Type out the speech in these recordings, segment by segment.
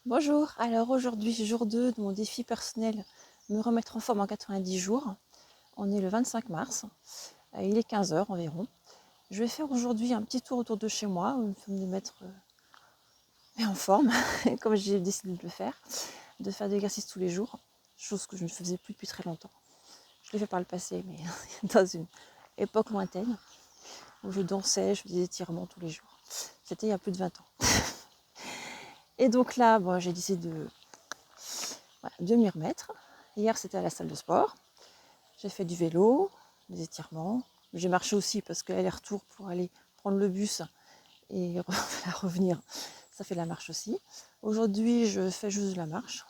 Bonjour, alors aujourd'hui jour 2 de mon défi personnel, me remettre en forme en 90 jours. On est le 25 mars, il est 15 h environ. Je vais faire aujourd'hui un petit tour autour de chez moi, me mettre en forme, comme j'ai décidé de le faire, de faire des exercices tous les jours, chose que je ne faisais plus depuis très longtemps. Je l'ai fait par le passé, mais dans une époque lointaine, où je dansais, je faisais des étirements tous les jours. C'était il y a plus de 20 ans. Et donc là, j'ai décidé de m'y remettre. Hier, c'était à la salle de sport. J'ai fait du vélo, des étirements. J'ai marché aussi parce que l'aller-retour pour aller prendre le bus et revenir, ça fait de la marche aussi. Aujourd'hui, je fais juste de la marche.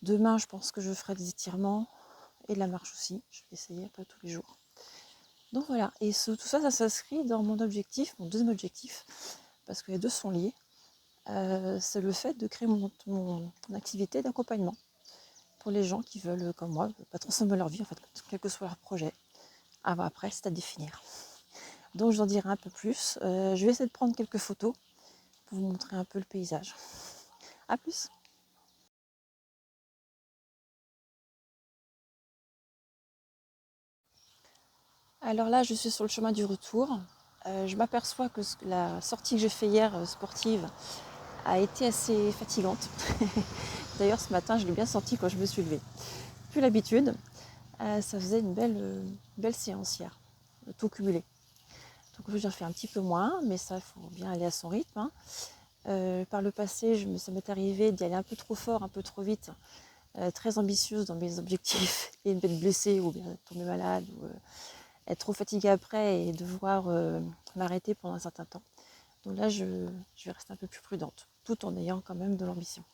Demain, je pense que je ferai des étirements et de la marche aussi. Je vais essayer un peu tous les jours. Donc voilà, et tout ça, ça s'inscrit dans mon objectif, mon deuxième objectif, parce que les deux sont liés. C'est le fait de créer mon activité d'accompagnement pour les gens qui veulent, comme moi, transformer leur vie, en fait, quel que soit leur projet. Après, c'est à définir. Donc, je vous en dirai un peu plus. Je vais essayer de prendre quelques photos pour vous montrer un peu le paysage. À plus. Alors là, je suis sur le chemin du retour. Je m'aperçois que la sortie que j'ai faite hier, sportive, a été assez fatigante. D'ailleurs, ce matin, je l'ai bien senti quand je me suis levée. Plus l'habitude, ça faisait une belle séance hier, tout cumulé. Donc j'en fais un petit peu moins, mais ça, il faut bien aller à son rythme. Par le passé, ça m'est arrivé d'y aller un peu trop fort, un peu trop vite, très ambitieuse dans mes objectifs et d'être blessée ou bien tomber malade ou être trop fatiguée après et devoir m'arrêter pendant un certain temps. Donc là, je vais rester un peu plus prudente, tout en ayant quand même de l'ambition.